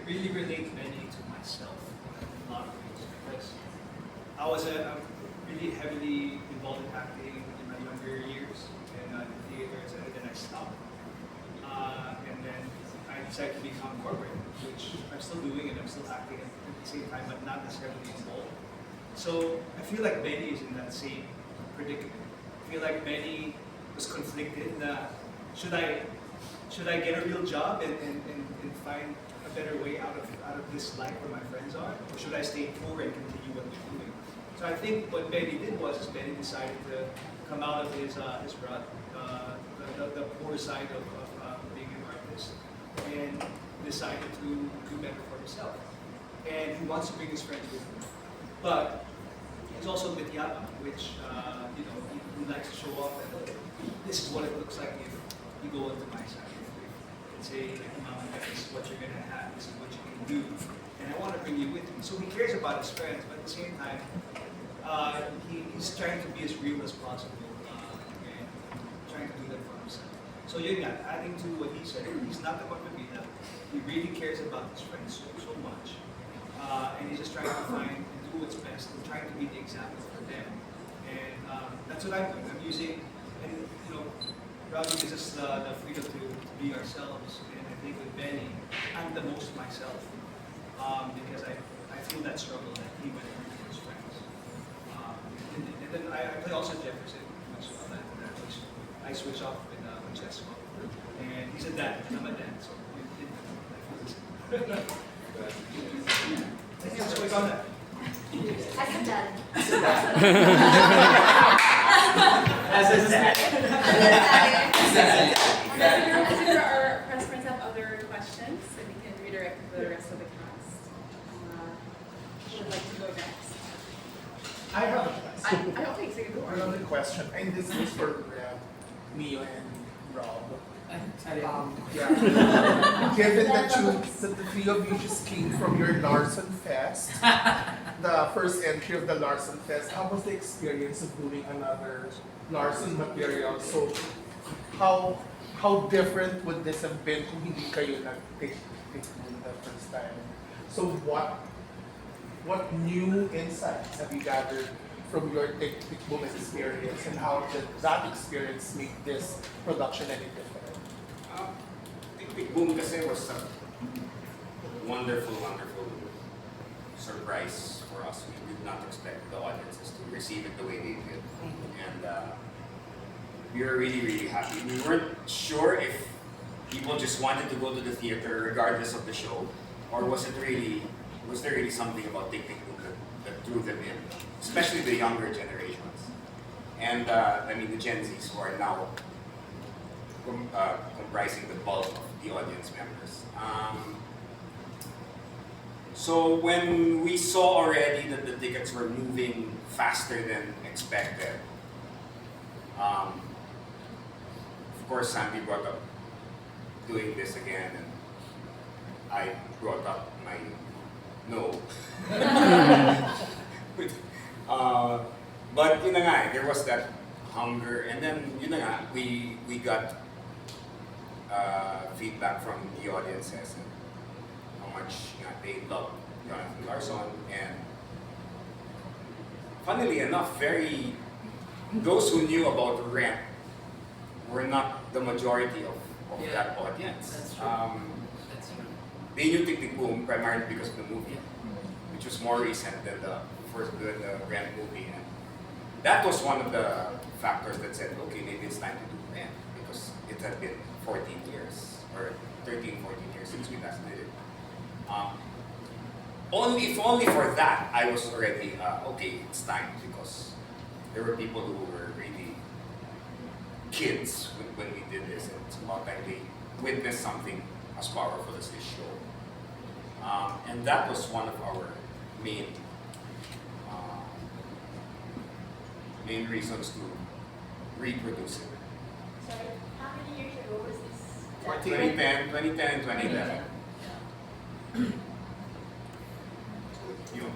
really relate many to myself in a lot of ways because I was really heavily involved in acting in my younger years and in theater, and then I stopped. And then I decided to become corporate, which I'm still doing and I'm still acting at the same time, but not as heavily involved. So I feel like Benny is in that same predicament. I feel like Benny was conflicted that should I get a real job and find a better way out of this life where my friends are, or should I stay poor and continue what we're doing? So I think what Benny did was Benny decided to come out of his rut, the poor side of being an artist, and decided to do better for himself. And he wants to bring his friends with him. But he's also a bit yapa, which he likes to show off that this is what it looks like if you go into my side. If say, Mama, this is what you're gonna have, this is what you can do, and I want to bring you with me. So he cares about his friends, but at the same time, he's trying to be as real as possible and trying to do that for himself. So adding to what he said, he's not the Pagpabida. He really cares about his friends so much, and he's just trying to find and do what's best and trying to be the example for them. And that's what I'm doing. I'm using, and Robbie gives us the freedom to be ourselves, and I think with Benny, I'm the most myself because I feel that struggle that he went through with his friends. And then I play also Jefferson as well. Which I switch off with Chesko, and he's a dad, and I'm a dad, so I feel this. Yeah, so we got that. As a dad. As a dad. As if our press friends have other questions, so we can redirect to the rest of the cast. Who would like to go next? I have a question. I don't think so. You go Another question, and this is for Mio and Rob. Given that the three of you just came from your Larson Fest, the first entry of the Larson Fest, how was the experience of doing another Larson material? So how different would this have been kung hindi kayo nag-take the first time? So what new insights have you gathered from your Tick Boom experience, and how did that experience make this production any different? Tick Boom kasi was a wonderful surprise for us. We did not expect the audiences to receive it the way they did. And we were really happy. We weren't sure if people just wanted to go to the theater regardless of the show, or was there really something about Tick Boom that drew them in, especially the younger generations. And the Gen Zs who are now comprising the bulk of the audience members. So when we saw already that the tickets were moving faster than expected, of course Sandy brought up doing this again, and I brought up my no. But there was that hunger, and then we got feedback from the audiences and how much they love Jonathan Larson, and funnily enough, those who knew about Rent were not the majority of that audience. That's true. That's true. They knew Tick Boom primarily because of the movie, which was more recent than the Rent movie, and that was one of the factors that said, okay, maybe it's time to do Rent, because it had been 14 years, or 13, 14 years since we last did it. If only for that, I was already, okay, it's time, because there were people who were really kids when we did this, and it's about time they witnessed something as powerful as this show. And that was one of our main reasons to reproduce it. Sorry, how many years ago was this? 2010 and 2011. Yun.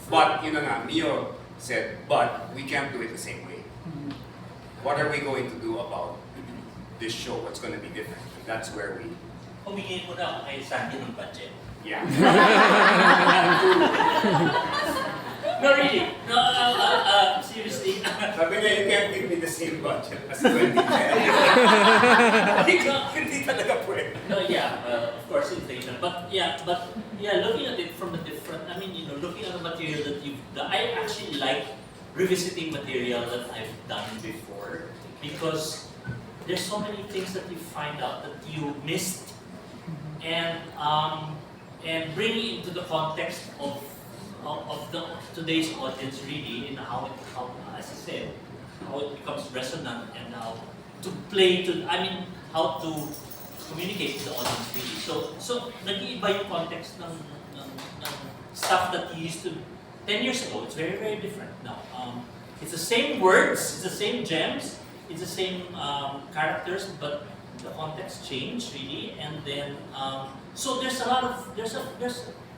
But Mio said, but we can't do it the same way. What are we going to do about this show? What's going to be different? And that's where we... Humingi muna ako kay Sandy ng budget. Yeah. No, really. No, seriously. Sabi niya, you can't give me the same budget as 2010. Hindi talaga pwede. No, yeah, of course, inflation. But yeah, looking at it from a different, I mean, looking at the material that you've done, I actually like revisiting material that I've done before because there's so many things that you find out that you missed, and bringing it into the context of today's audience really, in how as I said, how it becomes resonant and how to play to, I mean, how to communicate to the audience really. So nag-iiba yung context ng stuff that you used to 10 years ago. It's very, very different now. It's the same words, it's the same gems, it's the same characters, but the context changed really, and then so there's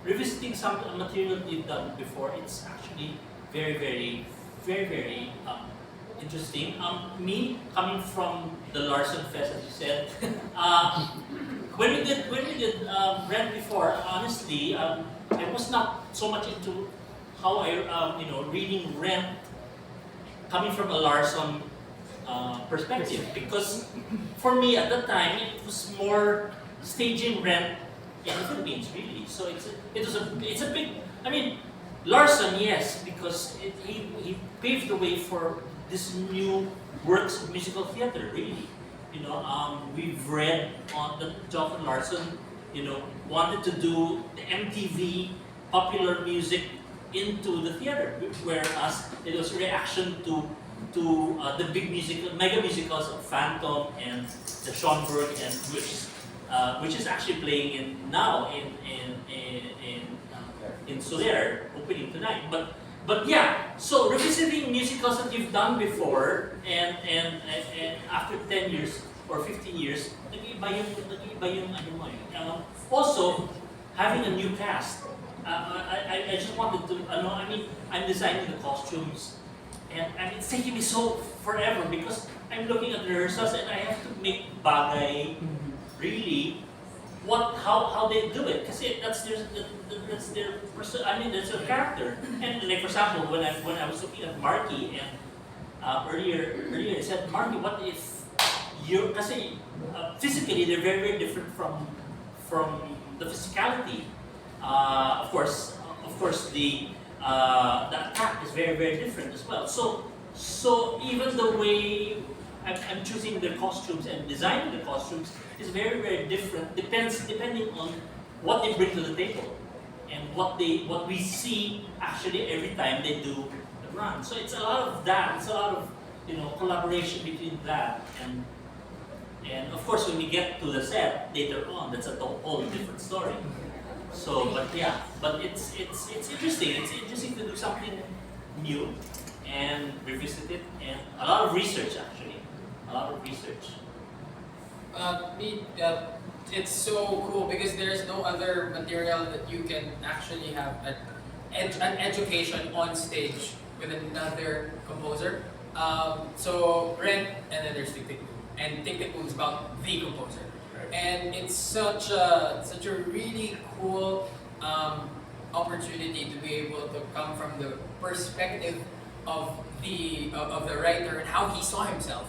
revisiting some material that you've done before. It's actually very, very, very, very interesting. Me coming from the Larson Fest, as you said, when we did Rent before, honestly, I was not so much into how I reading Rent coming from a Larson perspective, because for me at that time it was more staging Rent in the Philippines, really. So it's a big, I mean, Larson, yes, because he paved the way for this new Works musical theater, really. We've read on that Jonathan Larson, wanted to do the MTV popular music into the theater, whereas it was a reaction to the big mega musicals of Phantom and the Schönberg, and which is actually playing in Soler, opening tonight. But yeah, so revisiting musicals that you've done before, and after 10 years or 15 years, nag-iiba yung ano mo eh. Also, having a new cast. I just wanted to, I mean, I'm designing the costumes, and it's taking me so forever because I'm looking at the rehearsals and I have to make bagay really how they do it, kasi that's their person. I mean, that's their character. And like for example, when I was looking at Marky, and earlier I said, Marky, what if you, kasi physically they're very, very different from the physicality. Of course the attack is very, very different as well. So even the way I'm choosing the costumes and designing the costumes is very, very different. Depending on what they bring to the table and what we see actually every time they do the run. So it's a lot of that. It's a lot of collaboration between that and of course when we get to the set later on, that's a whole different story. So, but it's interesting. It's interesting to do something new and revisit it, and a lot of research actually. A lot of research. It's so cool because there's no other material that you can actually have an education on stage with another composer. So Rent, and then there's Tick Tick Boom, and Tick Tick Boom is about the composer, and it's such a really cool opportunity to be able to come from the perspective of the writer and how he saw himself,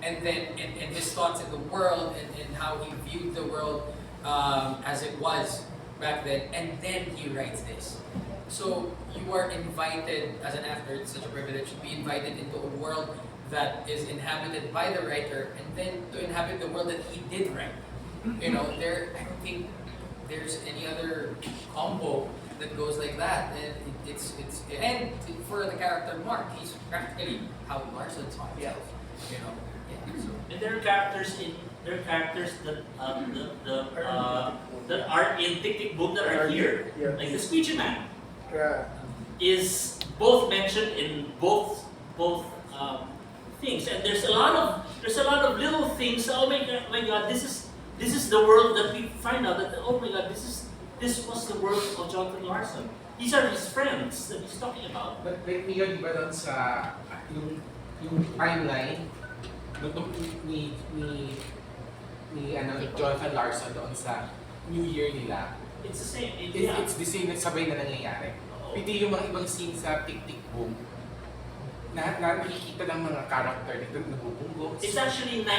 and then and his thoughts in the world, and how he viewed the world as it was back then, and then he writes this. So you are invited as an actor. It's such a privilege to be invited into a world that is inhabited by the writer, and then to inhabit the world that he did write. I don't think there's any other combo that goes like that, and and for the character Mark, he's practically how Larson saw himself. So. And there are characters that are in Tick Tick Boom that are here, like the Squeegee Man is both mentioned in both things, and there's a lot of little things. Oh my God, this is the world that we find out that, oh my God, this was the world of Jonathan Larson. These are his friends that he's talking about. But like Mia, di ba doon sa yung timeline ni Jonathan Larson doon sa New Year nila, It's the same. It's the same, sabay na nangyayari. Oo. Piti yung mga ibang scene sa Tick Tick Boom, nakikita ng mga character dito nabubunggo. It's actually the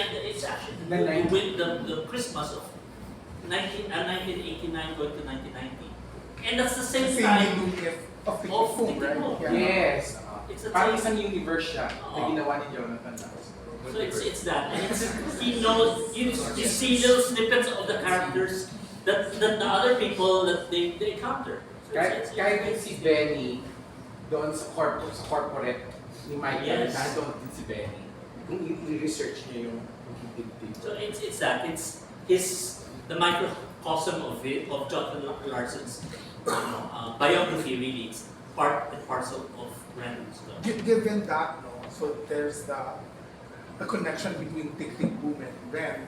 Christmas of 1989 going to 1990. And that's the same time look of Tick of Tick Boom, Tick Tick right? Boom. Yeah. Yes. It's a Parang time- isang universe siya na Oo. ginawa ni Jonathan. So it's that. And he knows, you see little snippets of the characters that the other people that they encounter. So Kahit si Benny doon sa corporate ni Michael, Yes. nandun din si Benny. Kung i-research niya yung tig-tig. So it's that. It's the microcosm of Jonathan Larson's biography really. It's part and parcel of Brandon's story. Given that, no, so there's the connection between Tick Tick Boom and Ren.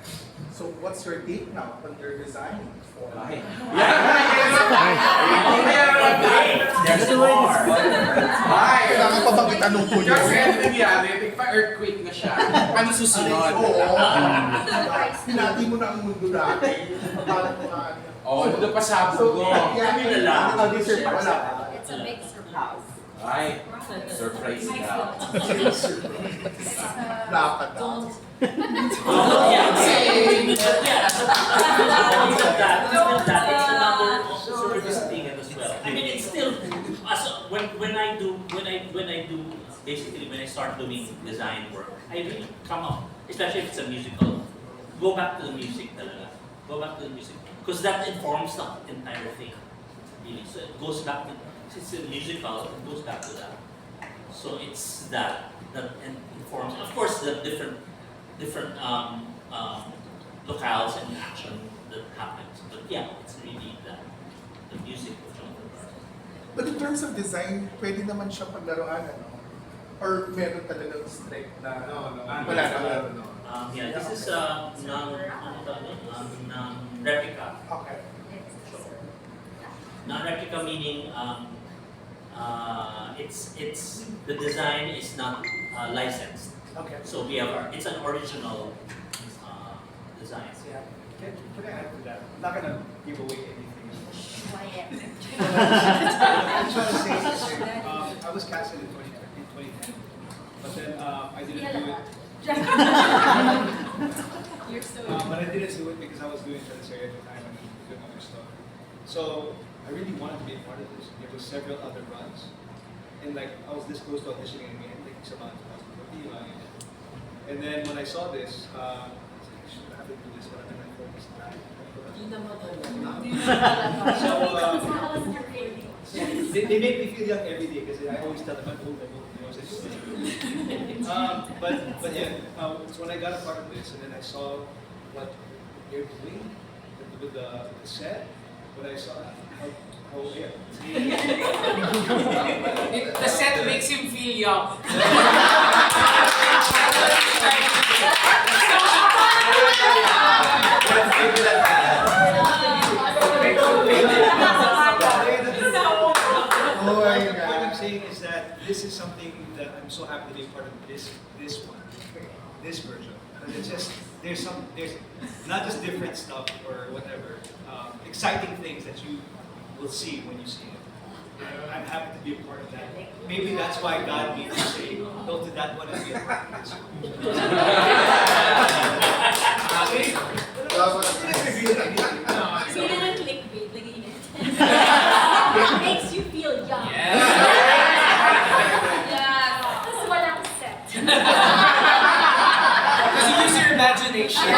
So what's your take now on your design for? Ay. Kailangan pa bang itanong ko yun? Kasi ano nangyari, nagpa-earthquake na siya. Ano susunod? Oo. Pinati mo na ang mundo dati. Oo, doon pa sa bugo. Kami na lang. Dessert pa wala. It's a big surprise. Ay, surprise daw. Dapat daw. Don't. It's another service thing as well. I mean, it's still when I do basically when I start doing design work, I really come up, especially if it's a musical, go back to the music talaga. Go back to the music because that informs the entire thing. Really, so it goes back to it's a musical. It goes back to that. So it's that informs, of course, the different locales and action that happens. But yeah, it's really the music of Jonathan Larson. But in terms of design, pwede naman siya paglaruan, ano? Or meron talagang strict na... No. Wala naman. Yeah, this is non-replica. Okay. Non-replica meaning it's the design is not licensed. Okay. So it's an original design. Yeah. Can I add to that? I'm not gonna give away anything. Quiet. I'm trying to say is, I was casted in 2010, but then I didn't do it. You're so But I didn't do it because I was doing Transfer at the time and doing other stuff. So I really wanted to be a part of this. There was several other runs, and like I was this close to auditioning again, like sa mga 2014. And then when I saw this, I was like, should I have to do this? But I'm gonna focus on that. They make me feel young every day because I always tell them I'm old, you know, but yeah, so when I got a part of this and then I saw what they're doing with the set, when I saw how yeah. The set makes him feel young. Oh my What God. I'm saying is that this is something that I'm so happy to be a part of this one, this version. And it's just there's not just different stuff or whatever, exciting things that you will see when you see it. I'm happy to be a part of that. Maybe that's why God made me say no to that one and be a part of this one. So you didn't clickbait, lagay it. It makes you feel young. Yeah. Tapos walang set. Because you use your imagination.